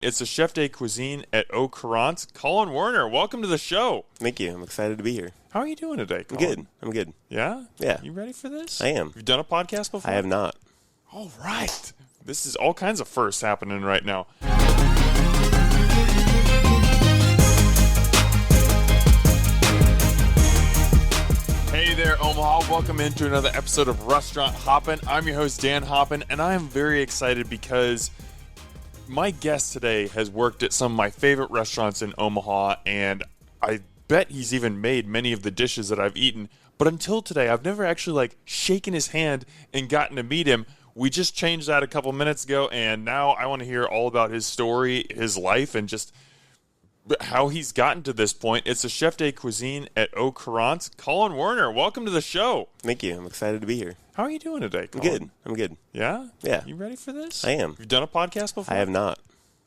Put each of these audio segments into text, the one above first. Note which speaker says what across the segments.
Speaker 1: It's the Chef de Cuisine at Au Courant. Collin Werner, welcome to the show.
Speaker 2: Thank you. I'm excited to be here.
Speaker 1: How are you doing today,
Speaker 2: I'm
Speaker 1: Collin?
Speaker 2: good. I'm good.
Speaker 1: Yeah?
Speaker 2: Yeah.
Speaker 1: You ready for this?
Speaker 2: I am.
Speaker 1: You've done a podcast before?
Speaker 2: I have not.
Speaker 1: All right. This is all kinds of firsts happening right now. Hey there, Omaha. Welcome into another episode of Restaurant Hoppen. I'm your host, Dan Hoppen, and I am very excited because my guest today has worked at some of my favorite restaurants in Omaha, and I bet he's even made many of the dishes that I've eaten. But until today, I've never actually shaken his hand and gotten to meet him. We just changed that a couple minutes ago, and now I want to hear all about his story, his life, and just how he's gotten to this point. It's the Chef de Cuisine at Au Courant. Collin Werner, welcome to the show.
Speaker 2: Thank you. I'm excited to be here.
Speaker 1: How are you doing today,
Speaker 2: I'm
Speaker 1: Collin?
Speaker 2: good. I'm good.
Speaker 1: Yeah?
Speaker 2: Yeah.
Speaker 1: You ready for this?
Speaker 2: I am.
Speaker 1: You've done a podcast before?
Speaker 2: I have not.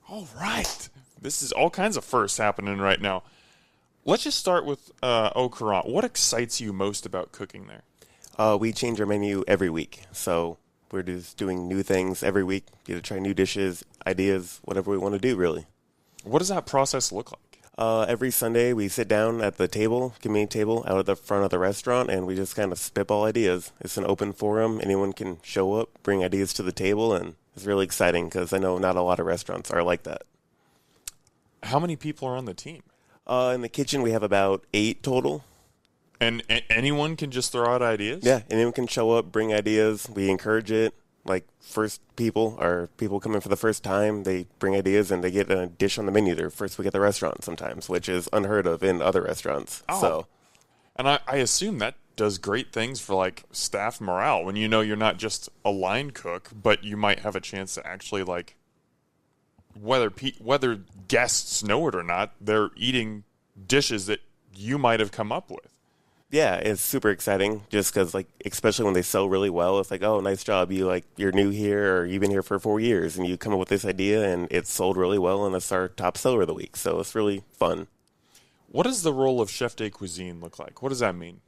Speaker 1: All right. This is all kinds of firsts happening right now. Let's just start with Au Courant. What excites you most about cooking there?
Speaker 2: We change our menu every week, so we're just doing new things every week. Get to try new dishes, ideas, whatever we want to do, really.
Speaker 1: What does that process look like?
Speaker 2: Every Sunday, we sit down at the table, community table, out at the front of the restaurant, and we just kind of spitball ideas. It's an open forum. Anyone can show up, bring ideas to the table, and it's really exciting because I know not a lot of restaurants are like that.
Speaker 1: How many people are on the team?
Speaker 2: In the kitchen, we have about 8 total.
Speaker 1: And anyone can just throw out ideas?
Speaker 2: Yeah, anyone can show up, bring ideas. We encourage it. Like, first people are people coming for the first time. They bring ideas and they get a dish on the menu their first week at the restaurant sometimes, which is unheard of in other restaurants.
Speaker 1: Oh.
Speaker 2: So,
Speaker 1: and I assume that does great things for, staff morale when you know you're not just a line cook, but you might have a chance to actually, whether guests know it or not, they're eating dishes that you might have come up with.
Speaker 2: yeah, it's super exciting just because, especially when they sell really well, it's like, oh, nice job. You're new here or you've been here for 4 years and you come up with this idea and it's sold really well and it's our top seller of the week. So it's really fun.
Speaker 1: What does the role of Chef de Cuisine look like? What does that mean?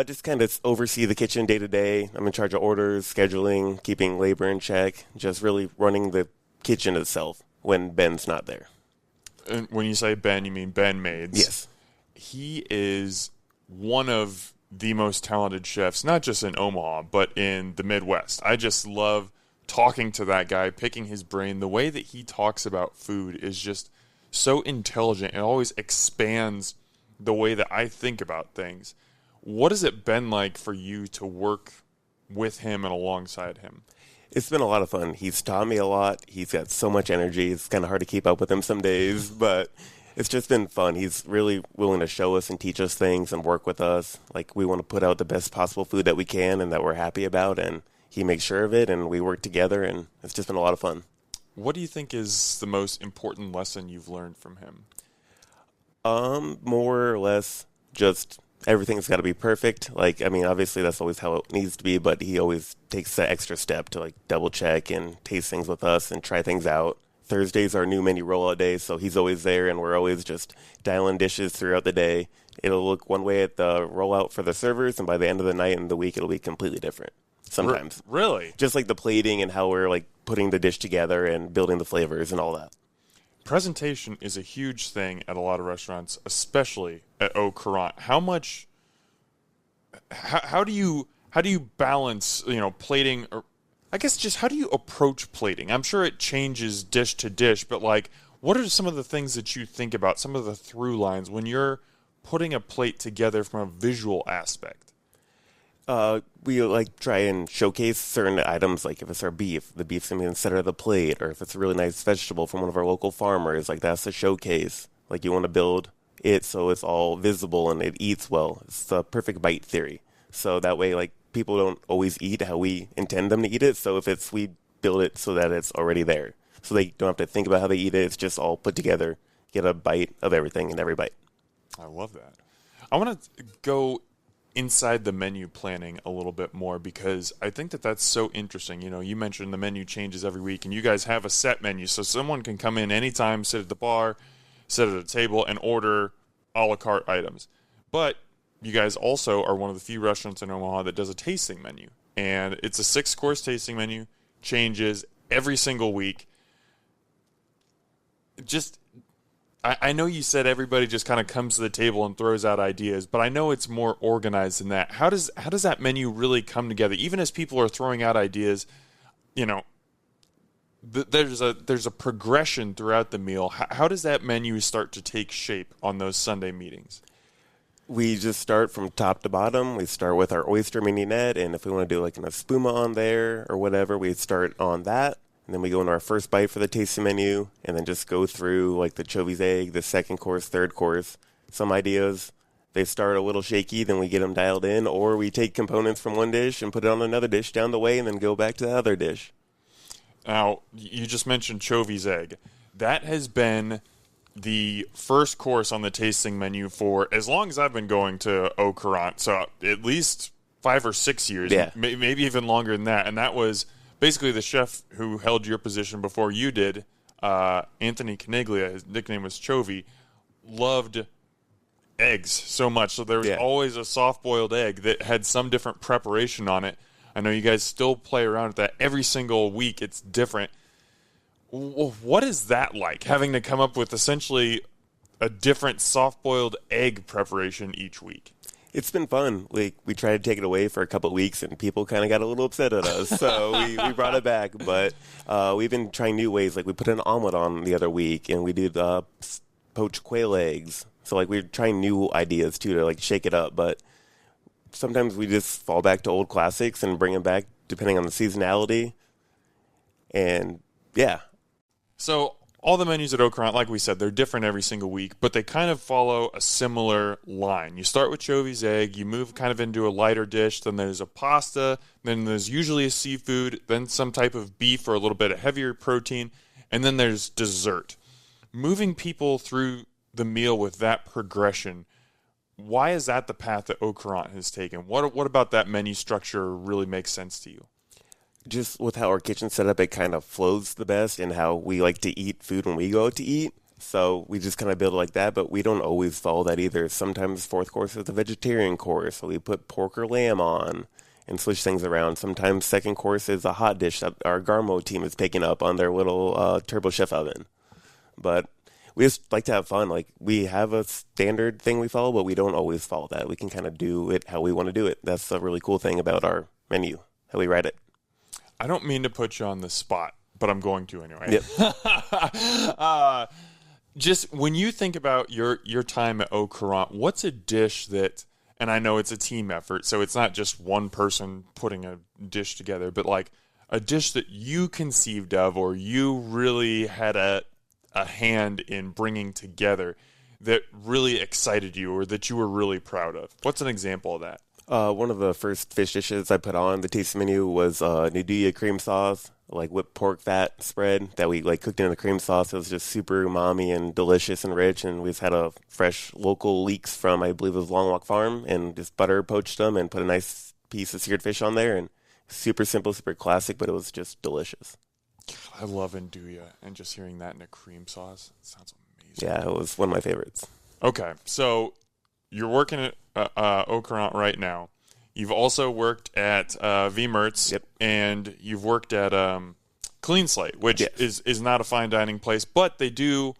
Speaker 2: Just kind of oversee the kitchen day to day. I'm in charge of orders, scheduling, keeping labor in check, just really running the kitchen itself when Ben's not there.
Speaker 1: And when you say Ben, you mean Ben Maides.
Speaker 2: Yes.
Speaker 1: He is one of the most talented chefs, not just in Omaha, but in the Midwest. I just love talking to that guy, picking his brain. The way that he talks about food is just so intelligent. It always expands the way that I think about things. What has it been like for you to work with him and alongside him?
Speaker 2: It's been a lot of fun. He's taught me a lot. He's got so much energy. It's kind of hard to keep up with him some days, but it's just been fun. He's really willing to show us and teach us things and work with us. We want to put out the best possible food that we can and that we're happy about, and he makes sure of it, and we work together, and it's just been a lot of fun.
Speaker 1: What do you think is the most important lesson you've learned from him?
Speaker 2: More or less just everything's got to be perfect. Obviously that's always how it needs to be, but he always takes that extra step to double check and taste things with us and try things out. Thursday's our new menu rollout day, so he's always there, and we're always just dialing dishes throughout the day. It'll look one way at the rollout for the servers, and by the end of the night and the week, it'll be completely different sometimes.
Speaker 1: Really?
Speaker 2: Just the plating and how we're putting the dish together and building the flavors and all that.
Speaker 1: Presentation is a huge thing at a lot of restaurants, especially at Au Courant. How do you balance, plating, or I guess just how do you approach plating? I'm sure it changes dish to dish, but what are some of the things that you think about, some of the through lines when you're putting a plate together from a visual aspect?
Speaker 2: We try and showcase certain items, if it's our beef, the beef's going to be in the center of the plate, or if it's a really nice vegetable from one of our local farmers, that's the showcase. You want to build it so it's all visible and it eats well. It's the perfect bite theory. So that way, people don't always eat how we intend them to eat it. So we build it so that it's already there. So they don't have to think about how they eat it. It's just all put together, get a bite of everything in every bite.
Speaker 1: I love that. I want to go inside the menu planning a little bit more because I think that that's so interesting. You mentioned the menu changes every week, and you guys have a set menu, so someone can come in anytime, sit at the bar, sit at a table, and order a la carte items. But you guys also are one of the few restaurants in Omaha that does a tasting menu, and it's a 6-course tasting menu, changes every single week. just I know you said everybody just kind of comes to the table and throws out ideas, but I know it's more organized than that. How does that menu really come together? Even as people are throwing out ideas, you know, there's a progression throughout the meal. How does that menu start to take shape on those Sunday meetings?
Speaker 2: We just start from top to bottom. We start with our oyster mignonette, and if we want to do like an espuma on there or whatever, we start on that. And then we go into our first bite for the tasting menu, and then just go through like the Chovi's egg, the second course, third course. Some ideas, they start a little shaky, then we get them dialed in, or we take components from one dish and put it on another dish down the way and then go back to the other dish.
Speaker 1: Now, you just mentioned Chovi's egg. That has been the first course on the tasting menu for as long as I've been going to Au Courant, so at least 5 or 6 years, maybe even longer than that. And that was basically the chef who held your position before you did, Anthony Caniglia, his nickname was Chovi, loved eggs so much. So there was always a soft-boiled egg that had some different preparation on it. I know you guys still play around with that. Every single week it's different. What is that like, having to come up with essentially a different soft-boiled egg preparation each week?
Speaker 2: It's been fun. We tried to take it away for a couple of weeks, and people kind of got a little upset at us, so we brought it back. But we've been trying new ways. Like we put an omelet on the other week, and we did poached quail eggs. So like we're trying new ideas too to like shake it up. But sometimes we just fall back to old classics and bring them back depending on the seasonality. And yeah.
Speaker 1: So all the menus at Au Courant, like we said, they're different every single week, but they kind of follow a similar line. You start with Chovi's egg, you move kind of into a lighter dish, then there's a pasta, then there's usually a seafood, then some type of beef or a little bit of heavier protein, and then there's dessert. Moving people through the meal with that progression, why is that the path that Au Courant has taken? What about that menu structure really makes sense to you?
Speaker 2: Just with how our kitchen's set up, it kind of flows the best, and how we like to eat food when we go out to eat. So we just kind of build it like that, but we don't always follow that either. Sometimes fourth course is a vegetarian course, so we put pork or lamb on and switch things around. Sometimes second course is a hot dish that our Garmo team is picking up on their little Turbo Chef oven. But we just like to have fun. Like we have a standard thing we follow, but we don't always follow that. We can kind of do it how we want to do it. That's a really cool thing about our menu, how we write it.
Speaker 1: I don't mean to put you on the spot, but I'm going to anyway.
Speaker 2: Yep.
Speaker 1: Just when you think about your time at Au Courant, what's a dish that, and I know it's a team effort, so it's not just one person putting a dish together, but like a dish that you conceived of or you really had a hand in bringing together that really excited you or that you were really proud of? What's an example of that?
Speaker 2: One of the first fish dishes I put on the tasting menu was Nudilla cream sauce, like whipped pork fat spread that we like cooked in the cream sauce. It was just super umami and delicious and rich, and we just had a fresh local leeks from, I believe it was Long Walk Farm, and just butter poached them and put a nice piece of seared fish on there, and super simple, super classic, but it was just delicious.
Speaker 1: I love Nduja, and just hearing that in a cream sauce, it sounds amazing.
Speaker 2: Yeah, it was one of my favorites.
Speaker 1: Okay, so you're working at Au Courant right now. You've also worked at Mertz,
Speaker 2: yep,
Speaker 1: and you've worked at Clean Slate, which is not a fine dining place, but they do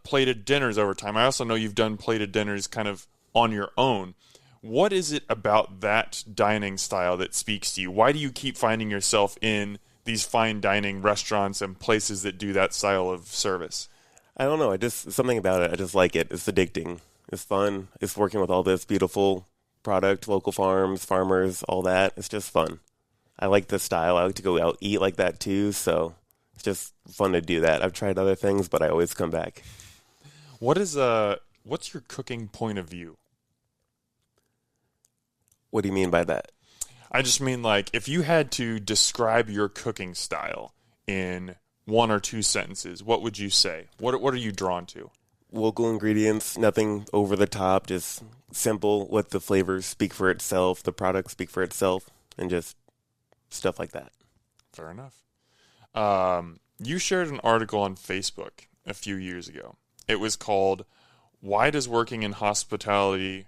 Speaker 1: plated dinners over time. I also know you've done plated dinners kind of on your own. What is it about that dining style that speaks to you? Why do you keep finding yourself in these fine dining restaurants and places that do that style of service?
Speaker 2: I don't know. Something about it. I just like it. It's addicting. It's fun. It's working with all this beautiful product, local farms, farmers, all that. It's just fun. I like the style. I like to go out eat like that too. So it's just fun to do that. I've tried other things, but I always come back.
Speaker 1: What's your cooking point of view?
Speaker 2: What do you mean by that?
Speaker 1: I just mean, like, if you had to describe your cooking style in 1 or 2 sentences, what would you say? What are you drawn to?
Speaker 2: Local ingredients, nothing over the top, just simple, let the flavors speak for itself, the product speak for itself, and just stuff like that.
Speaker 1: Fair enough. You shared an article on Facebook a few years ago. It was called, Why Working in Hospitality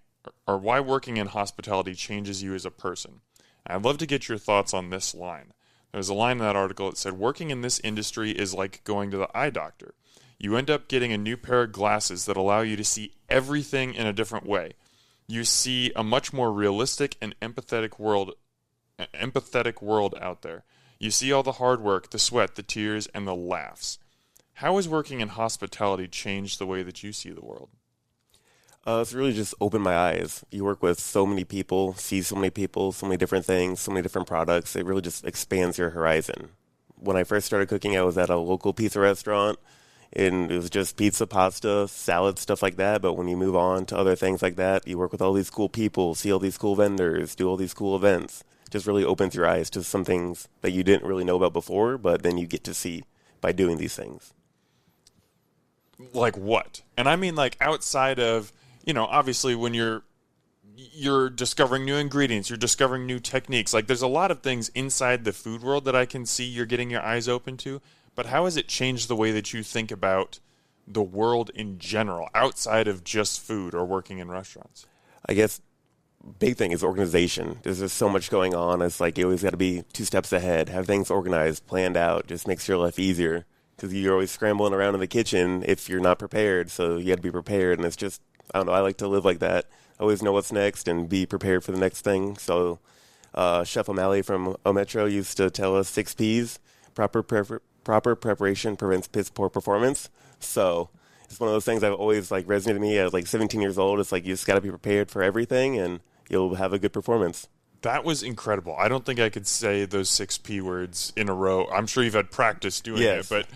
Speaker 1: Changes You as a Person. I'd love to get your thoughts on this line. There's a line in that article that said, working in this industry is like going to the eye doctor. You end up getting a new pair of glasses that allow you to see everything in a different way. You see a much more realistic and empathetic world out there. You see all the hard work, the sweat, the tears, and the laughs. How has working in hospitality changed the way that you see the world?
Speaker 2: It's really just opened my eyes. You work with so many people, see so many people, so many different things, so many different products. It really just expands your horizon. When I first started cooking, I was at a local pizza restaurant, and it was just pizza, pasta, salad, stuff like that. But when you move on to other things like that, you work with all these cool people, see all these cool vendors, do all these cool events. It just really opens your eyes to some things that you didn't really know about before, but then you get to see by doing these things.
Speaker 1: Like what? And I mean like outside of, obviously when you're discovering new ingredients, you're discovering new techniques. Like there's a lot of things inside the food world that I can see you're getting your eyes open to. But how has it changed the way that you think about the world in general, outside of just food or working in restaurants?
Speaker 2: I guess big thing is organization. There's just so much going on. It's like you always got to be 2 steps ahead, have things organized, planned out. Just makes your life easier because you're always scrambling around in the kitchen if you're not prepared. So you got to be prepared. And it's just, I don't know, I like to live like that. Always know what's next and be prepared for the next thing. So Chef O'Malley from Metro used to tell us 6 Ps, proper preparation prevents piss poor performance. So it's one of those things I've always resonated to me at 17 years old. It's like you just got to be prepared for everything and you'll have a good performance.
Speaker 1: That was incredible. I don't think I could say those 6 P words in a row. I'm sure you've had practice doing it, but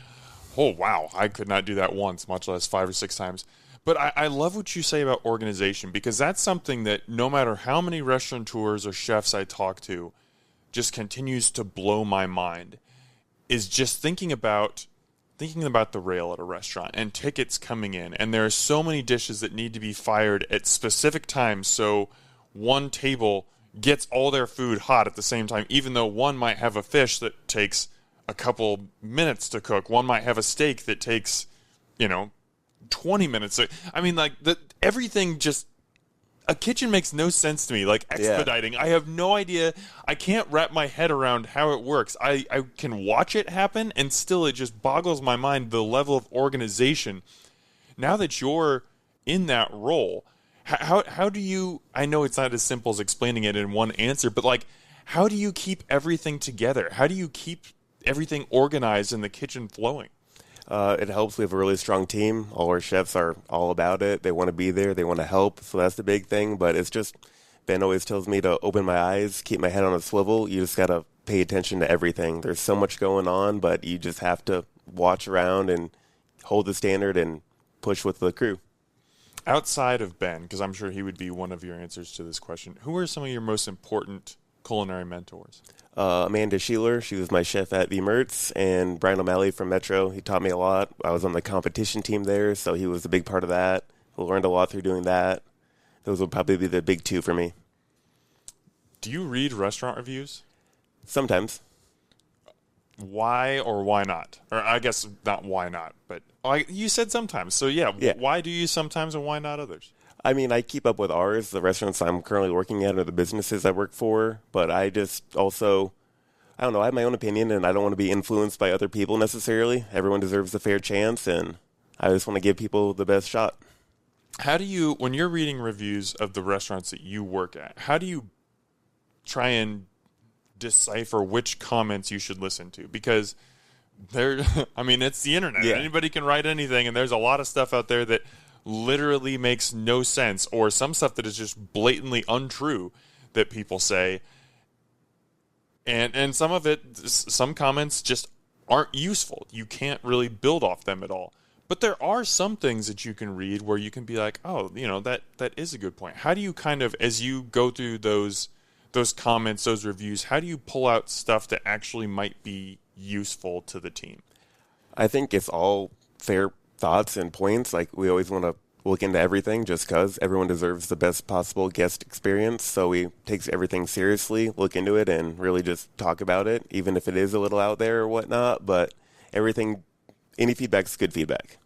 Speaker 1: oh wow, I could not do that once, much less 5 or 6 times. But I love what you say about organization, because that's something that no matter how many restaurateurs or chefs I talk to, just continues to blow my mind, is just thinking about the rail at a restaurant and tickets coming in. And there are so many dishes that need to be fired at specific times so one table gets all their food hot at the same time, even though one might have a fish that takes a couple minutes to cook. One might have a steak that takes, 20 minutes. I mean, everything just, a kitchen makes no sense to me, expediting. Yeah. I have no idea. I can't wrap my head around how it works. I can watch it happen, and still it just boggles my mind, the level of organization. Now that you're in that role, how do you, I know it's not as simple as explaining it in one answer, but how do you keep everything together? How do you keep everything organized and the kitchen flowing?
Speaker 2: It helps. We have a really strong team. All our chefs are all about it. They want to be there. They want to help. So that's the big thing. But it's just, Ben always tells me to open my eyes, keep my head on a swivel. You just got to pay attention to everything. There's so much going on, but you just have to watch around and hold the standard and push with the crew.
Speaker 1: Outside of Ben, because I'm sure he would be one of your answers to this question, who are some of your most important culinary mentors?
Speaker 2: Amanda Sheeler, she was my chef at the Mertz, and Brian O'Malley from Metro. He taught me a lot. I was on the competition team there, so he was a big part of that. I learned a lot through doing that. Those would probably be the big 2 for me.
Speaker 1: Do you read restaurant reviews?
Speaker 2: Sometimes.
Speaker 1: Why or why not? Or I guess not why not, but you said sometimes. So yeah, why do you sometimes and why not others?
Speaker 2: I mean, I keep up with ours, the restaurants I'm currently working at or the businesses I work for, but I just also, I don't know, I have my own opinion and I don't want to be influenced by other people necessarily. Everyone deserves a fair chance and I just want to give people the best shot.
Speaker 1: How do you, when you're reading reviews of the restaurants that you work at, how do you try and decipher which comments you should listen to? Because it's the internet. Yeah. Anybody can write anything, and there's a lot of stuff out there that literally makes no sense, or some stuff that is just blatantly untrue that people say. And some of it, some comments just aren't useful. You can't really build off them at all. But there are some things that you can read where you can be like, oh, that is a good point. How do you kind of, as you go through those comments, those reviews, how do you pull out stuff that actually might be useful to the team?
Speaker 2: I think it's all fair thoughts and points. We always want to look into everything just because everyone deserves the best possible guest experience. So we take everything seriously, look into it, and really just talk about it, even if it is a little out there or whatnot. But everything, any feedback's good feedback.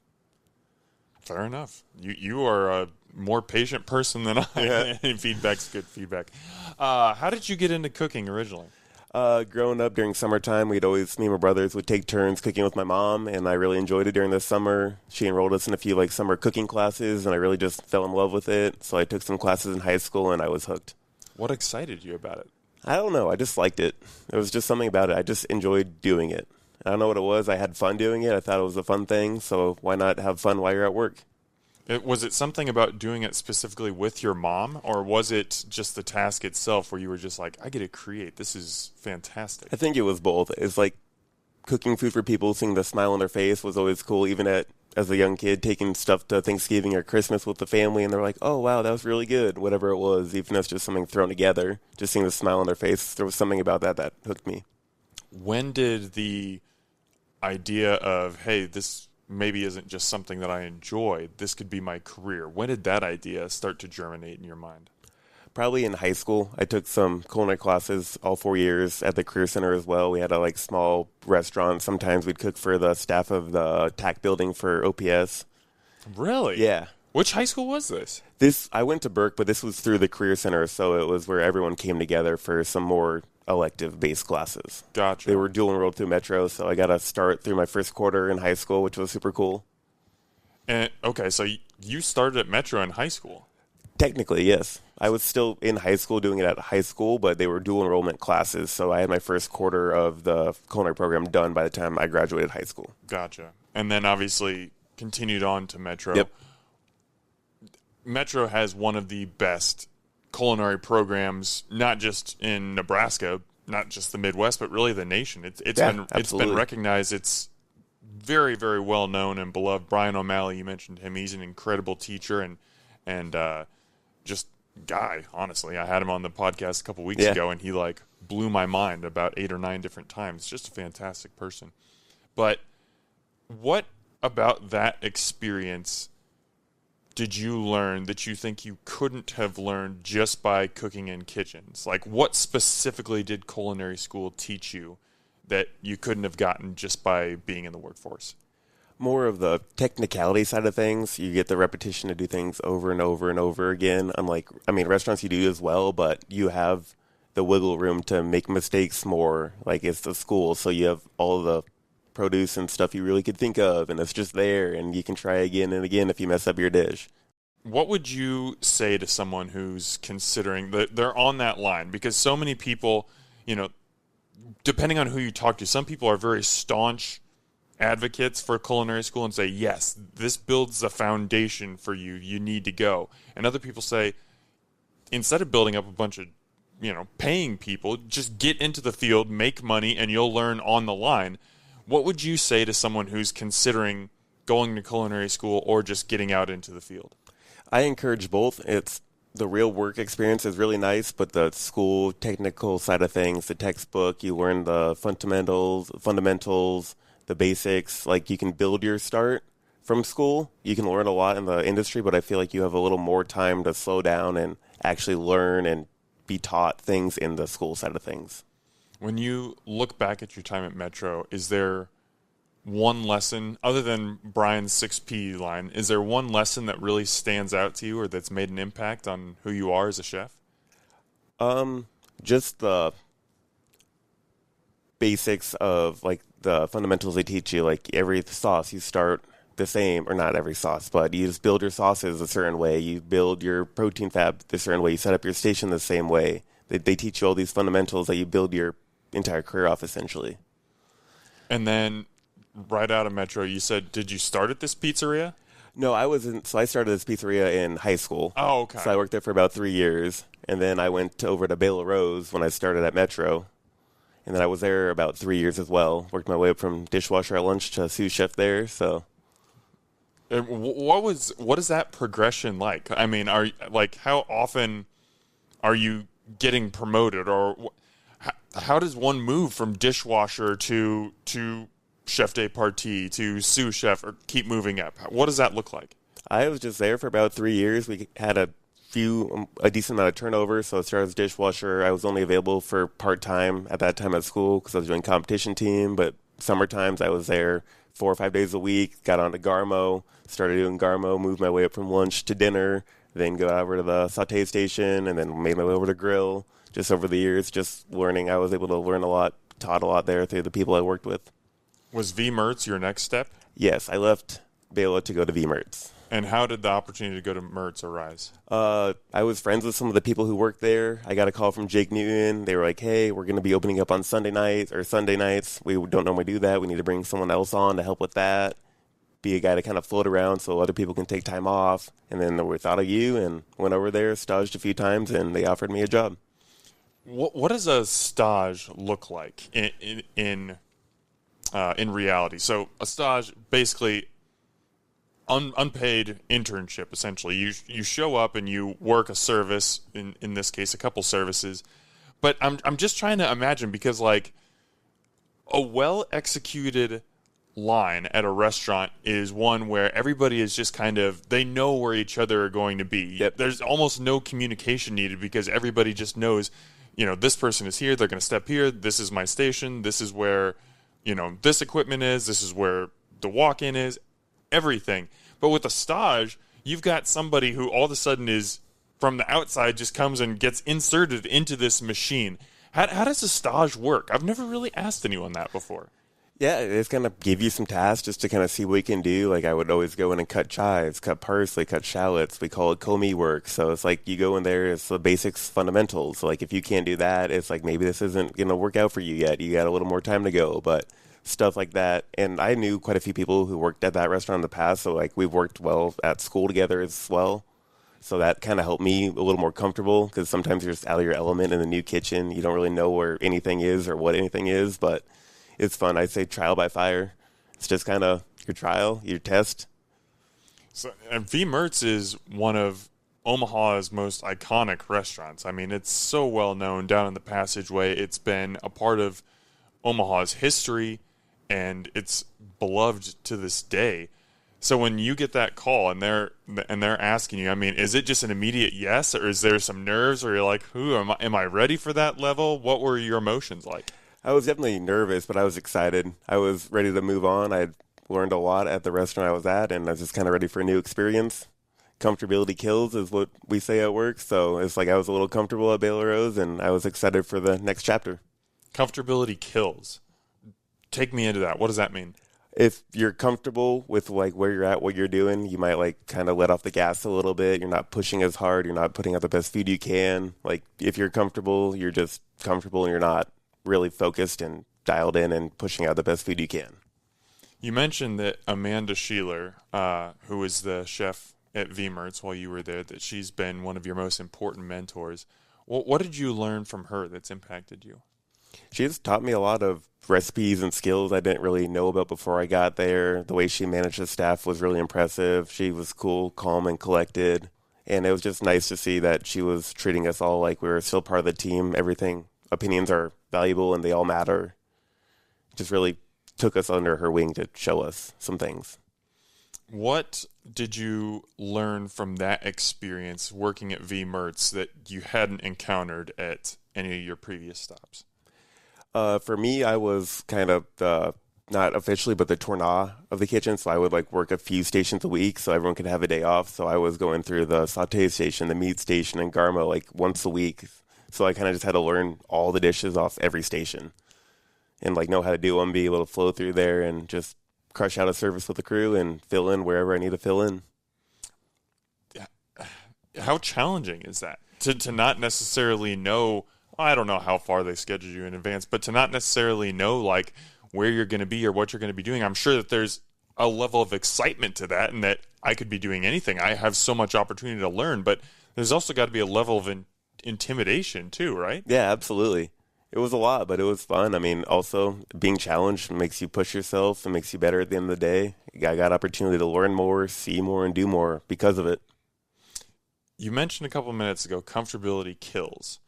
Speaker 1: Fair enough. You are a more patient person than I. Yeah. Any feedback's good feedback. How did you get into cooking originally?
Speaker 2: Growing up during summertime, me and my brothers would take turns cooking with my mom, and I really enjoyed it during the summer. She enrolled us in a few summer cooking classes, and I really just fell in love with it. So I took some classes in high school, and I was hooked.
Speaker 1: What excited you about it?
Speaker 2: I don't know. I just liked it. There was just something about it. I just enjoyed doing it. I don't know what it was. I had fun doing it. I thought it was a fun thing, so why not have fun while you're at work?
Speaker 1: Was it something about doing it specifically with your mom, or was it just the task itself where you were just like, I get to create. This is fantastic.
Speaker 2: I think it was both. It's like cooking food for people, seeing the smile on their face was always cool, even as a young kid, taking stuff to Thanksgiving or Christmas with the family, and they're like, oh, wow, that was really good, whatever it was, even if it's just something thrown together, just seeing the smile on their face. There was something about that hooked me.
Speaker 1: When did the idea of, hey, this maybe isn't just something that I enjoy, this could be my career, when did that idea start to germinate in your mind?
Speaker 2: Probably in high school. I took some culinary classes all 4 years at the Career Center as well. We had a small restaurant. Sometimes we'd cook for the staff of the TAC building for OPS.
Speaker 1: Really?
Speaker 2: Yeah.
Speaker 1: Which high school was this?
Speaker 2: I went to Burke, but this was through the Career Center, so it was where everyone came together for some more elective-based classes.
Speaker 1: Gotcha.
Speaker 2: They were dual enrolled through Metro, so I got to start through my first quarter in high school, which was super cool.
Speaker 1: And okay, so you started at Metro in high school?
Speaker 2: Technically, yes. I was still in high school doing it at high school, but they were dual enrollment classes, so I had my first quarter of the culinary program done by the time I graduated high school.
Speaker 1: Gotcha. And then obviously continued on to Metro.
Speaker 2: Yep.
Speaker 1: Metro has one of the best culinary programs, not just in Nebraska, not just the Midwest, but really the nation. It's been recognized. It's very, very well known and beloved. Brian O'Malley, you mentioned him. He's an incredible teacher and just guy. Honestly, I had him on the podcast a couple weeks ago, and he blew my mind about 8 or 9 different times. Just a fantastic person. But what about that experience did you learn that you think you couldn't have learned just by cooking in kitchens? What specifically did culinary school teach you that you couldn't have gotten just by being in the workforce?
Speaker 2: More of the technicality side of things. You get the repetition to do things over and over and over again. Restaurants you do as well, but you have the wiggle room to make mistakes more. It's the school, so you have all the produce and stuff you really could think of, and it's just there, and you can try again and again if you mess up your dish.
Speaker 1: What would you say to someone who's considering that they're on that line? Because so many people, depending on who you talk to, some people are very staunch advocates for culinary school and say, yes, this builds the foundation for you. You need to go. And other people say, instead of building up a bunch of, paying people, just get into the field, make money, and you'll learn on the line. What would you say to someone who's considering going to culinary school or just getting out into the field?
Speaker 2: I encourage both. It's the real work experience is really nice, but the school technical side of things, the textbook, you learn the fundamentals, the basics. You can build your start from school. You can learn a lot in the industry, but I feel like you have a little more time to slow down and actually learn and be taught things in the school side of things.
Speaker 1: When you look back at your time at Metro, is there one lesson, other than Brian's 6P line, is there one lesson that really stands out to you or that's made an impact on who you are as a chef?
Speaker 2: Just the basics of, the fundamentals they teach you. Every sauce, you start the same, or not every sauce, but you just build your sauces a certain way. You build your protein fab the certain way. You set up your station the same way. They teach you all these fundamentals that you build your entire career off, essentially.
Speaker 1: And then right out of Metro, you said, did you start at this pizzeria?
Speaker 2: No, I wasn't. So I started this pizzeria in high school.
Speaker 1: Oh, okay.
Speaker 2: So I worked there for about 3 years. And then I went over to Bela Rose when I started at Metro. And then I was there about 3 years as well. Worked my way up from dishwasher at lunch to sous chef there. So,
Speaker 1: what is that progression like? How often are you getting promoted, or how does one move from dishwasher to chef de partie to sous chef, or keep moving up? What does that look like?
Speaker 2: I was just there for about 3 years. We had a decent amount of turnover, so I started as dishwasher. I was only available for part-time at that time at school because I was doing competition team, but summer times I was there 4 or 5 days a week, got onto Garmo, started doing Garmo, moved my way up from lunch to dinner, then go over to the saute station, and then made my way over to grill. just over the years, just learning. I was able to learn a lot, taught a lot there through the people I worked with.
Speaker 1: Was V Mertz your next step?
Speaker 2: Yes, I left Bela to go to V Mertz.
Speaker 1: And how did the opportunity to go to Mertz arise?
Speaker 2: I was friends with some of the people who worked there. I got a call from Jake Newton. They were like, hey, we're going to be opening up on Sunday nights or Sunday nights. We don't normally do that. We need to bring someone else on to help with that. Be a guy to kind of float around so other people can take time off. And then we thought of you and went over there, staged a few times, and they offered me a job.
Speaker 1: What does a stage look like in reality? So a stage, basically unpaid internship, essentially. You show up and you work a service, in this case a couple services. But I'm just trying to imagine, because like a well executed line at a restaurant is one where everybody is just kind of, they know where each other are going to be.
Speaker 2: Yep.
Speaker 1: There's almost no communication needed, because everybody just knows, this person is here, they're going to step here, this is my station, this is where, this equipment is, this is where the walk-in is, everything. But with a stage, you've got somebody who all of a sudden is, from the outside, just comes and gets inserted into this machine. How does a stage work? I've never really asked anyone that before.
Speaker 2: Yeah, it's going to give you some tasks just to kind of see what you can do. Like I would always go in and cut chives, cut parsley, cut shallots. We call it commis work. So it's like you go in there, it's the basics, fundamentals. Like if you can't do that, it's like maybe this isn't going to work out for you yet. You got a little more time to go, but stuff like that. And I knew quite a few people who worked at that restaurant in the past. So like we've worked well at school together as well. So that kind of helped me a little more comfortable, because sometimes you're just out of your element in the new kitchen. You don't really know where anything is or what anything is, but it's fun. I'd say trial by fire. It's just kind of your trial, your test.
Speaker 1: So, and V Mertz is one of Omaha's most iconic restaurants. I mean, it's so well known down in the passageway. It's been a part of Omaha's history, and it's beloved to this day. So when you get that call and they're asking you, I mean, is it just an immediate yes, or is there some nerves, or you're like, am I ready for that level? What were your emotions like?
Speaker 2: I was definitely nervous, but I was excited. I was ready to move on. I'd learned a lot at the restaurant I was at, and I was just kind of ready for a new experience. Comfortability kills is what we say at work, so it's like I was a little comfortable at Baylor Rose, and I was excited for the next chapter.
Speaker 1: Comfortability kills. Take me into that. What does that mean?
Speaker 2: If you're comfortable with like where you're at, what you're doing, you might like kind of let off the gas a little bit. You're not pushing as hard. You're not putting out the best food you can. Like if you're comfortable, you're just comfortable, and you're not really focused and dialed in and pushing out the best food you can.
Speaker 1: You mentioned that Amanda Sheeler, who was the chef at V Mertz while you were there, that she's been one of your most important mentors. What did you learn from her that's impacted you?
Speaker 2: She has taught me a lot of recipes and skills I didn't really know about before I got there. The way she managed the staff was really impressive. She was cool, calm, and collected. And it was just nice to see that she was treating us all like we were still part of the team. Opinions are valuable and they all matter. Just really took us under her wing to show us some things.
Speaker 1: What did you learn from that experience working at V Mertz that you hadn't encountered at any of your previous stops?
Speaker 2: For me, I was kind of not officially, but the tourneur of the kitchen. So I would like work a few stations a week so everyone could have a day off. So I was going through the saute station, the meat station, and Garmo like once a week. So I kind of just had to learn all the dishes off every station and like know how to do them, be able to flow through there and just crush out a service with the crew and fill in wherever I need to fill in.
Speaker 1: How challenging is that to not necessarily know? I don't know how far they schedule you in advance, but to not necessarily know like where you're going to be or what you're going to be doing. I'm sure that there's a level of excitement to that, and that I could be doing anything. I have so much opportunity to learn, but there's also got to be a level of intimidation too, right?
Speaker 2: Yeah, absolutely. It was a lot, but it was fun. I mean, also being challenged makes you push yourself and makes you better at the end of the day. I got opportunity to learn more, see more, and do more because of it.
Speaker 1: You mentioned a couple minutes ago, comfortability kills.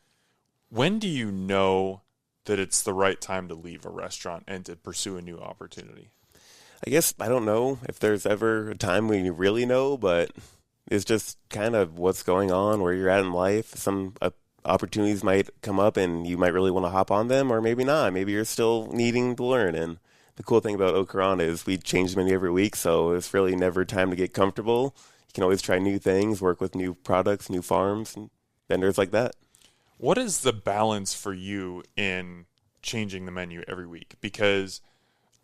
Speaker 1: When do you know that it's the right time to leave a restaurant and to pursue a new opportunity?
Speaker 2: I guess I don't know if there's ever a time when you really know, but it's just kind of what's going on, where you're at in life. Some opportunities might come up and you might really want to hop on them, or maybe not. Maybe you're still needing to learn. And the cool thing about Au Courant is we change the menu every week, so it's really never time to get comfortable. You can always try new things, work with new products, new farms, and vendors like that.
Speaker 1: What is the balance for you in changing the menu every week? Because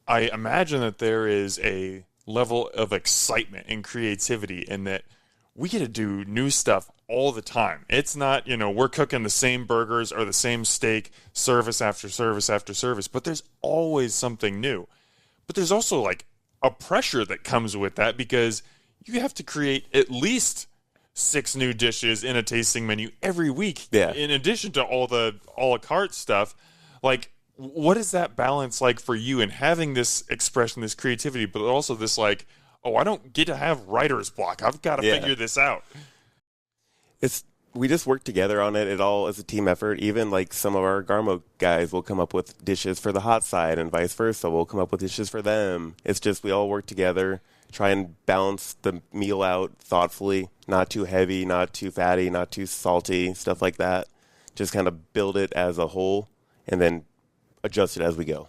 Speaker 1: I imagine that there is a level of excitement and creativity in that we get to do new stuff all the time. It's not, we're cooking the same burgers or the same steak service after service after service, but there's always something new. But there's also like a pressure that comes with that because you have to create at least 6 new dishes in a tasting menu every week.
Speaker 2: Yeah.
Speaker 1: In addition to all the a la carte stuff. Like, what is that balance like for you in having this expression, this creativity, but also this like, oh, I don't get to have writer's block. I've got to figure this out.
Speaker 2: We just work together on it. It all is a team effort. Even like some of our Garmo guys will come up with dishes for the hot side and vice versa. We'll come up with dishes for them. It's just we all work together, try and balance the meal out thoughtfully, not too heavy, not too fatty, not too salty, stuff like that. Just kind of build it as a whole and then adjust it as we go.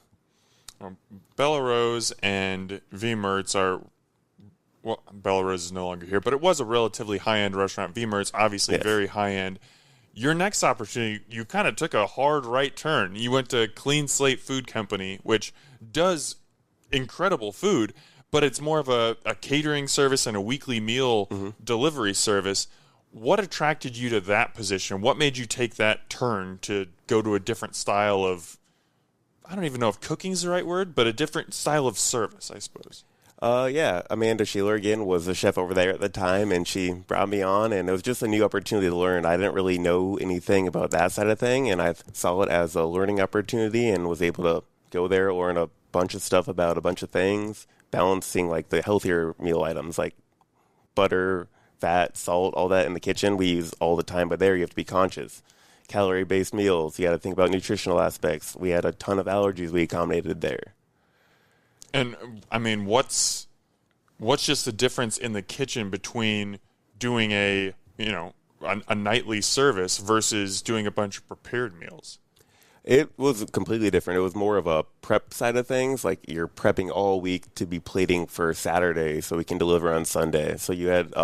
Speaker 1: Bella Rose and V Mertz are, well, Bella Rose is no longer here, but it was a relatively high-end restaurant. V Mertz, obviously very high-end. Your next opportunity, you kind of took a hard right turn. You went to Clean Slate Food Company, which does incredible food, but it's more of a catering service and a weekly meal delivery service. What attracted you to that position? What made you take that turn to go to a different style of, I don't even know if cooking is the right word, but a different style of service, I suppose?
Speaker 2: Amanda Sheeler again was the chef over there at the time, and she brought me on, and it was just a new opportunity to learn. I didn't really know anything about that side of thing, and I saw it as a learning opportunity and was able to go there, learn a bunch of stuff about a bunch of things, balancing like the healthier meal items like butter, fat, salt, all that in the kitchen we use all the time, but there you have to be conscious. Calorie-based meals, you got to think about nutritional aspects. We had a ton of allergies we accommodated there.
Speaker 1: And I mean, what's just the difference in the kitchen between doing a nightly service versus doing a bunch of prepared meals?
Speaker 2: It was completely different. It was more of a prep side of things. Like you're prepping all week to be plating for Saturday so we can deliver on Sunday. So you had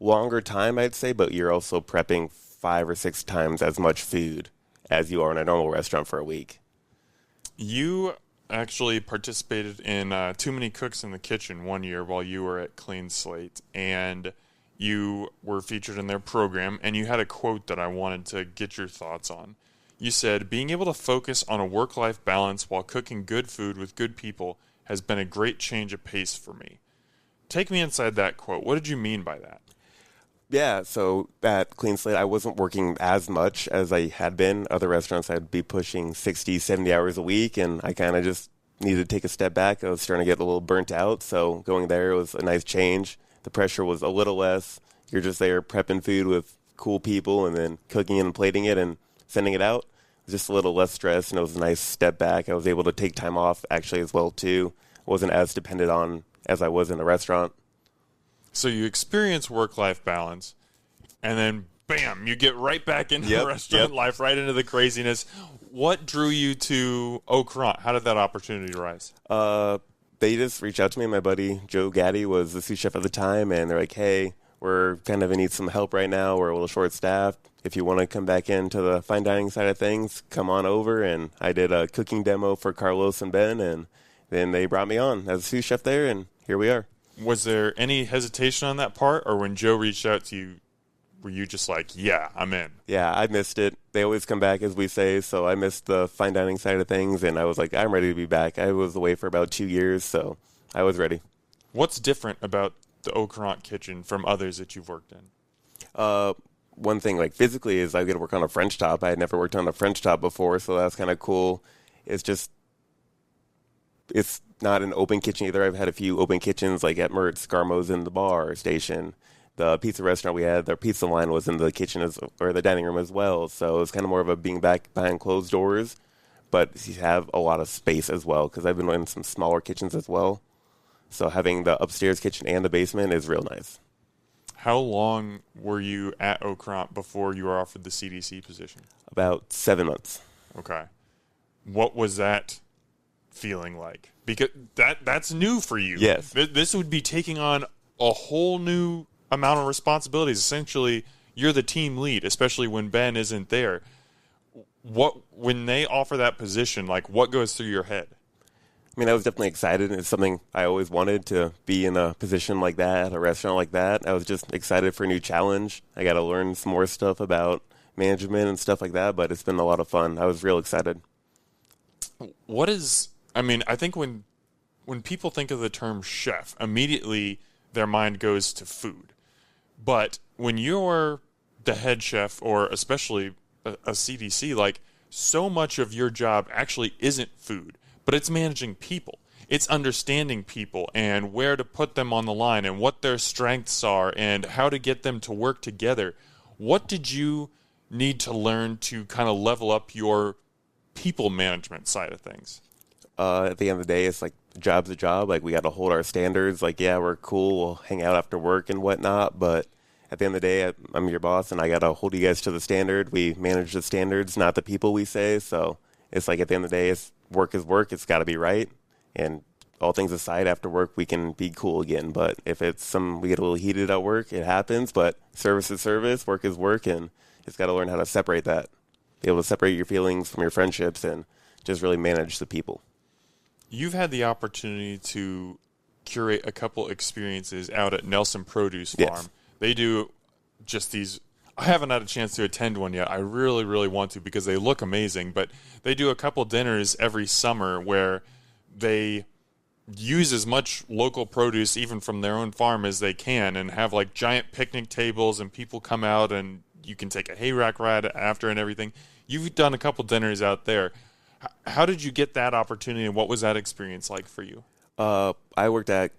Speaker 2: longer time, I'd say, but you're also prepping 5 or 6 times as much food as you are in a normal restaurant for a week.
Speaker 1: You actually participated in Too Many Cooks in the Kitchen one year while you were at Clean Slate, and you were featured in their program, and you had a quote that I wanted to get your thoughts on. You said, "Being able to focus on a work-life balance while cooking good food with good people has been a great change of pace for me." Take me inside that quote. What did you mean by that?
Speaker 2: Yeah, so at Clean Slate, I wasn't working as much as I had been. Other restaurants, I'd be pushing 60, 70 hours a week, and I kind of just needed to take a step back. I was starting to get a little burnt out, so going there was a nice change. The pressure was a little less. You're just there prepping food with cool people and then cooking and plating it and sending it out. It was just a little less stress, and it was a nice step back. I was able to take time off, actually, as well, too. I wasn't as dependent on as I was in a restaurant.
Speaker 1: So you experience work-life balance, and then, bam, you get right back into restaurant life, right into the craziness. What drew you to Au Courant? How did that opportunity arise?
Speaker 2: They just reached out to me. My buddy Joe Gaddy was the sous chef at the time, and they're like, hey, we're kind of in need some help right now. We're a little short-staffed. If you want to come back into the fine dining side of things, come on over. And I did a cooking demo for Carlos and Ben, and then they brought me on as a sous chef there, and here we are.
Speaker 1: Was there any hesitation on that part, or when Joe reached out to you, were you just like, yeah, I'm in?
Speaker 2: Yeah, I missed it. They always come back, as we say, so I missed the fine dining side of things, and I was like, I'm ready to be back. I was away for about 2 years, so I was ready.
Speaker 1: What's different about the Au Courant kitchen from others that you've worked in?
Speaker 2: One thing, like physically, is I get to work on a French top. I had never worked on a French top before, so that's kind of cool. It's not an open kitchen either. I've had a few open kitchens, like at Mertz, Garmo's in the bar station. The pizza restaurant we had, their pizza line was in the kitchen or the dining room as well. So it was kind of more of a being back behind closed doors, but you have a lot of space as well because I've been in some smaller kitchens as well. So having the upstairs kitchen and the basement is real nice.
Speaker 1: How long were you at Au Courant before you were offered the CDC position?
Speaker 2: About 7 months.
Speaker 1: Okay. What was that feeling like? Because that's new for you.
Speaker 2: Yes.
Speaker 1: This would be taking on a whole new amount of responsibilities. Essentially, you're the team lead, especially when Ben isn't there. When they offer that position, like, what goes through your head?
Speaker 2: I mean, I was definitely excited. It's something I always wanted to be in a position like that, a restaurant like that. I was just excited for a new challenge. I got to learn some more stuff about management and stuff like that, but it's been a lot of fun. I was real excited.
Speaker 1: I think when people think of the term chef, immediately their mind goes to food. But when you're the head chef, or especially a CDC, like, so much of your job actually isn't food, but it's managing people. It's understanding people and where to put them on the line and what their strengths are and how to get them to work together. What did you need to learn to kind of level up your people management side of things?
Speaker 2: At the end of the day, it's like, job's a job. Like, we got to hold our standards. Like, yeah, we're cool. We'll hang out after work and whatnot. But at the end of the day, I'm your boss, and I got to hold you guys to the standard. We manage the standards, not the people we say. So it's like, at the end of the day, work is work. It's got to be right. And all things aside, after work, we can be cool again. But if we get a little heated at work, it happens. But service is service, work is work, and it's got to learn how to separate that. Be able to separate your feelings from your friendships and just really manage the people.
Speaker 1: You've had the opportunity to curate a couple experiences out at Nelson Produce Farm.
Speaker 2: Yes.
Speaker 1: They do just these. I haven't had a chance to attend one yet. I really, really want to because they look amazing. But they do a couple dinners every summer where they use as much local produce, even from their own farm, as they can, and have like giant picnic tables, and people come out and you can take a hay rack ride after and everything. You've done a couple dinners out there. How did you get that opportunity, and what was that experience like for you?
Speaker 2: I worked at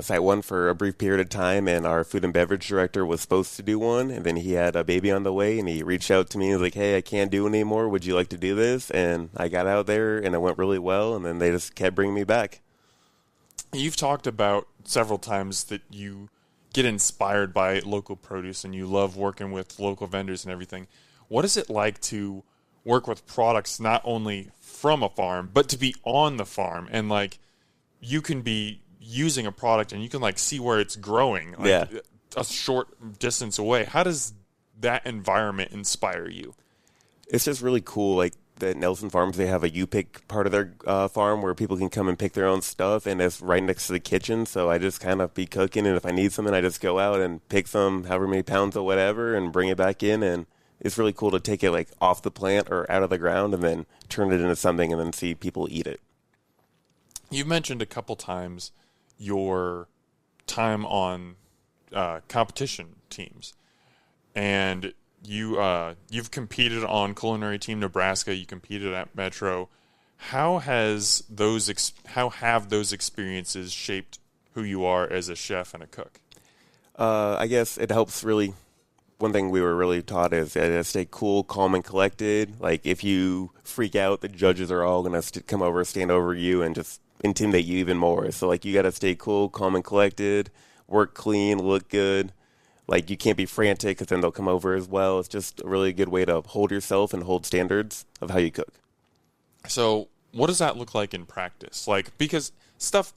Speaker 2: Site 1 for a brief period of time, and our food and beverage director was supposed to do one, and then he had a baby on the way, and he reached out to me and was like, hey, I can't do it anymore. Would you like to do this? And I got out there, and it went really well, and then they just kept bringing me back.
Speaker 1: You've talked about several times that you get inspired by local produce, and you love working with local vendors and everything. What is it like to work with products not only from a farm, but to be on the farm, and like, you can be using a product and you can like see where it's growing, like, a short distance away? How does that environment inspire you?
Speaker 2: It's just really cool. Like, the Nelson Farms, they have a U-Pick part of their farm where people can come and pick their own stuff, and it's right next to the kitchen. So I just kind of be cooking, and if I need something, I just go out and pick some, however many pounds or whatever, and bring it back in. And it's really cool to take it like off the plant or out of the ground and then turn it into something and then see people eat it.
Speaker 1: You've mentioned a couple times your time on competition teams, and you've competed on Culinary Team Nebraska. You competed at Metro. How have those experiences shaped who you are as a chef and a cook?
Speaker 2: I guess it helps really. One thing we were really taught is to stay cool, calm, and collected. Like, if you freak out, the judges are all going to come over, stand over you, and just intimidate you even more. So, like, you got to stay cool, calm, and collected, work clean, look good. Like, you can't be frantic because then they'll come over as well. It's just a really good way to hold yourself and hold standards of how you cook.
Speaker 1: So what does that look like in practice? Like, because stuff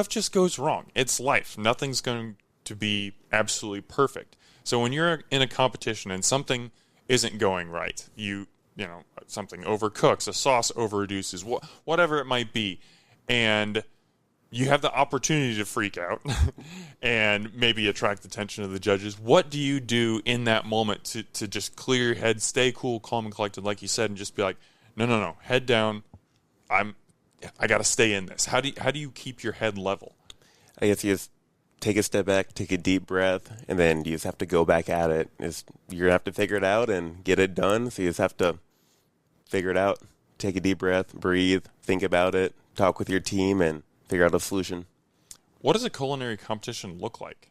Speaker 1: just goes wrong. It's life. Nothing's going to be absolutely perfect. So when you're in a competition and something isn't going right, something overcooks, a sauce overreduces, whatever it might be, and you have the opportunity to freak out and maybe attract the attention of the judges. What do you do in that moment to just clear your head, stay cool, calm, and collected, like you said, and just be like, no, head down. I got to stay in this. How do you keep your head level?
Speaker 2: I guess you just take a step back, take a deep breath, and then you just have to go back at it. You're going to have to figure it out and get it done, so you just have to figure it out, take a deep breath, breathe, think about it, talk with your team, and figure out a solution.
Speaker 1: What does a culinary competition look like?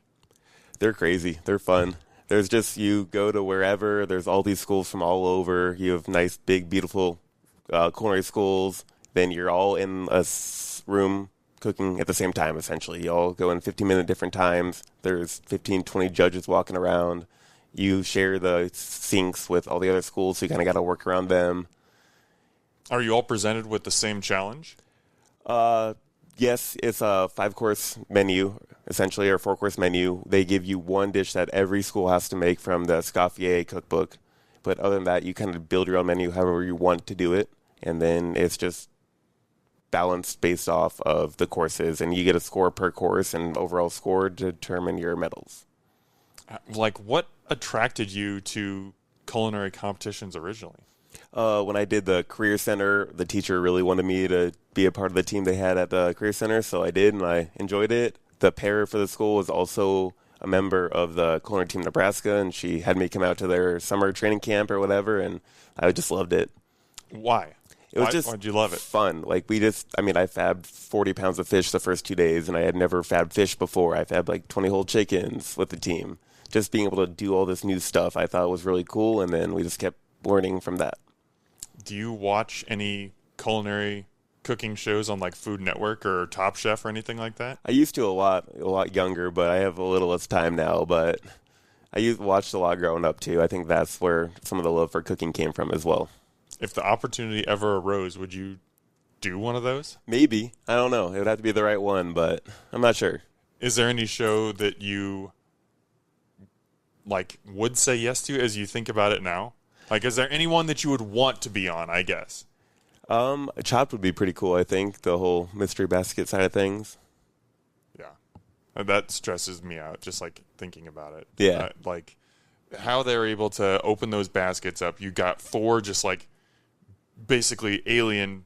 Speaker 2: They're crazy. They're fun. There's just, you go to wherever, there's all these schools from all over. You have nice, big, beautiful culinary schools. Then you're all in a room cooking at the same time, essentially. You all go in 15-minute different times. There's 15, 20 judges walking around. You share the sinks with all the other schools, so you kind of got to work around them.
Speaker 1: Are you all presented with the same challenge?
Speaker 2: Yes, it's a 5-course menu, essentially, or 4-course menu. They give you one dish that every school has to make from the Escoffier cookbook. But other than that, you kind of build your own menu however you want to do it. And then it's just balanced based off of the courses. And you get a score per course and overall score to determine your medals.
Speaker 1: Like, what attracted you to culinary competitions originally?
Speaker 2: When I did the Career Center, the teacher really wanted me to be a part of the team they had at the Career Center, so I did, and I enjoyed it. The pair for the school was also a member of the culinary team Nebraska, and she had me come out to their summer training camp or whatever, and I just loved it.
Speaker 1: Why?
Speaker 2: It was just
Speaker 1: why'd you love it?
Speaker 2: Fun. Like, I fabbed 40 pounds of fish the first 2 days, and I had never fabbed fish before. I fabbed like 20 whole chickens with the team. Just being able to do all this new stuff I thought was really cool, and then we just kept learning from that.
Speaker 1: Do you watch any culinary cooking shows on like Food Network or Top Chef or anything like that?
Speaker 2: I used to a lot younger, but I have a little less time now, but watched a lot growing up too. I think that's where some of the love for cooking came from as well.
Speaker 1: If the opportunity ever arose, would you do one of those?
Speaker 2: Maybe. I don't know. It would have to be the right one, but I'm not sure.
Speaker 1: Is there any show that you would say yes to as you think about it now? Like, is there anyone that you would want to be on, I guess?
Speaker 2: Chopped would be pretty cool, I think, the whole mystery basket side of things.
Speaker 1: Yeah. That stresses me out, just, thinking about it.
Speaker 2: Yeah.
Speaker 1: How they're able to open those baskets up. You got 4 just, basically alien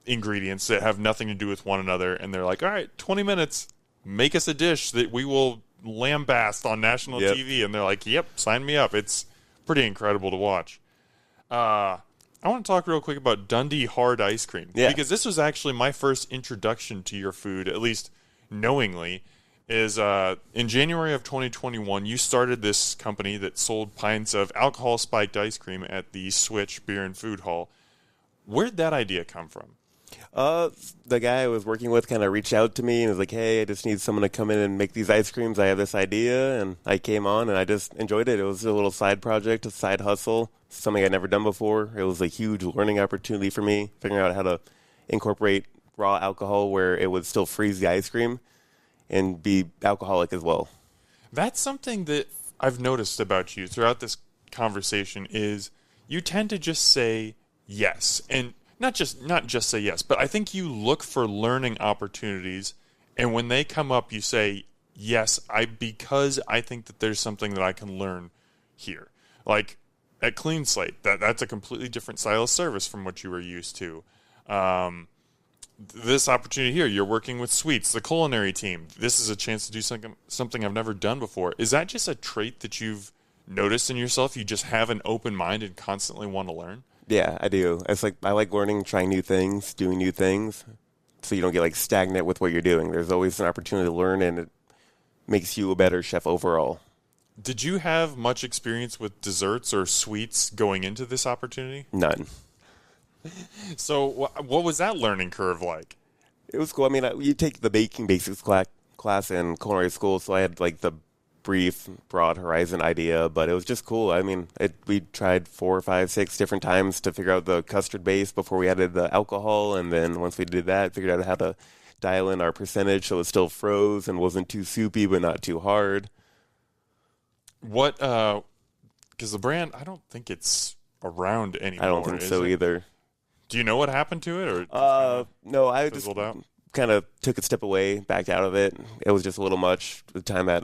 Speaker 1: ingredients that have nothing to do with one another, and they're like, all right, 20 minutes, make us a dish that we will lambast on national TV. And they're like, yep, sign me up. It's pretty incredible to watch. I want to talk real quick about Dundee hard ice cream.
Speaker 2: Yeah.
Speaker 1: Because this was actually my first introduction to your food, at least knowingly, is in January of 2021, you started this company that sold pints of alcohol-spiked ice cream at the Switch Beer and Food Hall. Where'd that idea come from?
Speaker 2: The guy I was working with kind of reached out to me and was like, hey, I just need someone to come in and make these ice creams. I have this idea, and I came on, and I just enjoyed it. It was a little side project, a side hustle, something I'd never done before. It was a huge learning opportunity for me, figuring out how to incorporate raw alcohol where it would still freeze the ice cream and be alcoholic as well.
Speaker 1: That's something that I've noticed about you throughout this conversation is you tend to just say yes, and not just say yes, but I think you look for learning opportunities, and when they come up, you say yes, because I think that there's something that I can learn here. Like at Clean Slate, that's a completely different style of service from what you were used to. This opportunity here, you're working with Sweets, the culinary team. This is a chance to do something I've never done before. Is that just a trait that you've noticed in yourself? You just have an open mind and constantly want to learn?
Speaker 2: Yeah, I do. It's I like learning, trying new things, doing new things, so you don't get stagnant with what you're doing. There's always an opportunity to learn, and it makes you a better chef overall.
Speaker 1: Did you have much experience with desserts or sweets going into this opportunity?
Speaker 2: None.
Speaker 1: So what was that learning curve like?
Speaker 2: It was cool. You take the baking basics class in culinary school, so I had the brief, broad horizon idea, but it was just cool. We tried 4, 5, 6 different times to figure out the custard base before we added the alcohol, and then once we did that, figured out how to dial in our percentage so it still froze and wasn't too soupy but not too hard.
Speaker 1: What, because the brand, I don't think it's around anymore.
Speaker 2: I don't think so either.
Speaker 1: Do you know what happened to it? Or
Speaker 2: no, I just
Speaker 1: out?
Speaker 2: kind of took a step away, backed out of it. It was just a little much. The time that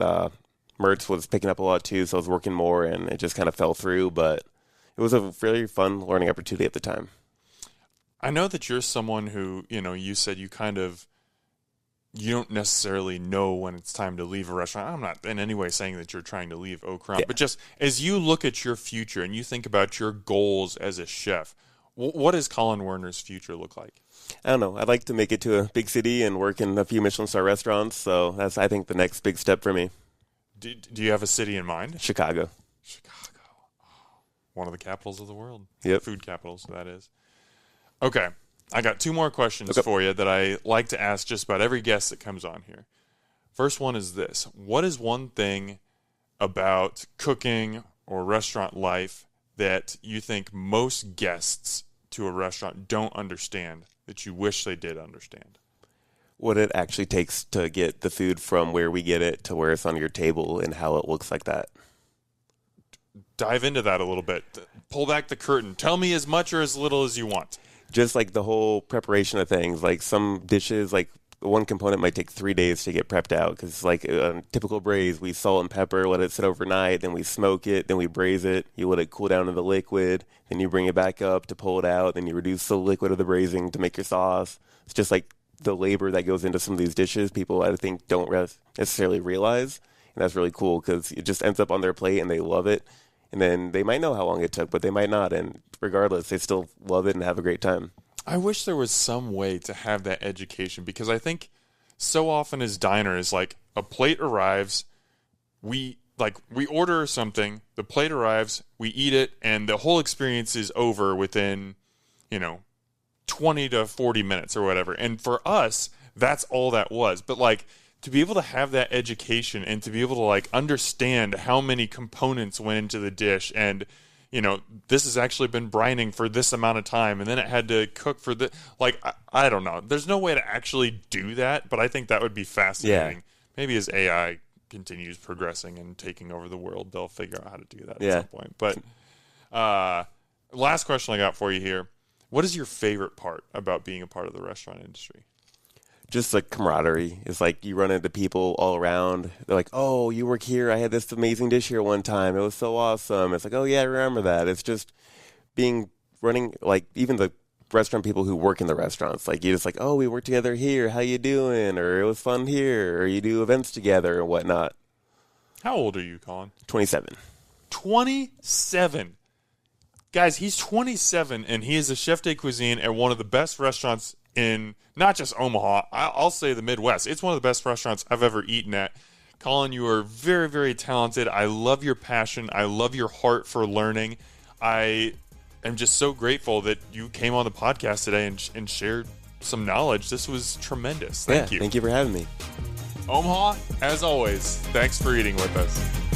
Speaker 2: Mertz was picking up a lot too, so I was working more, and it just kind of fell through. But it was a really fun learning opportunity at the time.
Speaker 1: I know that you're someone who, you said you don't necessarily know when it's time to leave a restaurant. I'm not in any way saying that you're trying to leave Au Courant, but just as you look at your future and you think about your goals as a chef, what does Collin Werner's future look like?
Speaker 2: I don't know. I'd like to make it to a big city and work in a few Michelin-Star restaurants, so that's, I think, the next big step for me.
Speaker 1: Do you have a city in mind?
Speaker 2: Chicago.
Speaker 1: One of the capitals of the world.
Speaker 2: Yep.
Speaker 1: Food capitals, that is. Okay. I got 2 more questions for you that I like to ask just about every guest that comes on here. First one is this. What is one thing about cooking or restaurant life that you think most guests to a restaurant don't understand that you wish they did understand?
Speaker 2: what it actually takes to get the food from where we get it to where it's on your table and how it looks like that.
Speaker 1: Dive into that a little bit. Pull back the curtain. Tell me as much or as little as you want.
Speaker 2: Just like the whole preparation of things, like some dishes, like one component might take 3 days to get prepped out because like a typical braise, we salt and pepper, let it sit overnight, then we smoke it, then we braise it, you let it cool down in the liquid, then you bring it back up to pull it out, then you reduce the liquid of the braising to make your sauce. It's just like the labor that goes into some of these dishes, people I think don't necessarily realize, and that's really cool because it just ends up on their plate and they love it, and then they might know how long it took, but they might not, and regardless, they still love it and have a great time.
Speaker 1: I wish there was some way to have that education because I think so often as diners, like a plate arrives, we order something, the plate arrives, we eat it, and the whole experience is over within, 20 to 40 minutes or whatever. And for us, that's all that was. But like to be able to have that education and to be able to like understand how many components went into the dish and this has actually been brining for this amount of time and then it had to cook for the I don't know. There's no way to actually do that, but I think that would be fascinating. Yeah. Maybe as AI continues progressing and taking over the world, they'll figure out how to do that at some point. But last question I got for you here. What is your favorite part about being a part of the restaurant industry?
Speaker 2: Just like camaraderie. It's like you run into people all around. They're like, oh, you work here. I had this amazing dish here one time. It was so awesome. It's like, oh, yeah, I remember that. It's just running, like even the restaurant people who work in the restaurants. Like you just like, oh, we work together here. How you doing? Or it was fun here. Or you do events together and whatnot.
Speaker 1: How old are you, Collin?
Speaker 2: 27.
Speaker 1: 27. Guys, he's 27, and he is a chef de cuisine at one of the best restaurants in not just Omaha, I'll say the Midwest. It's one of the best restaurants I've ever eaten at. Collin, you are very, very talented. I love your passion. I love your heart for learning. I am just so grateful that you came on the podcast today and shared some knowledge. This was tremendous. Thank you.
Speaker 2: Thank you for having me.
Speaker 1: Omaha, as always, thanks for eating with us.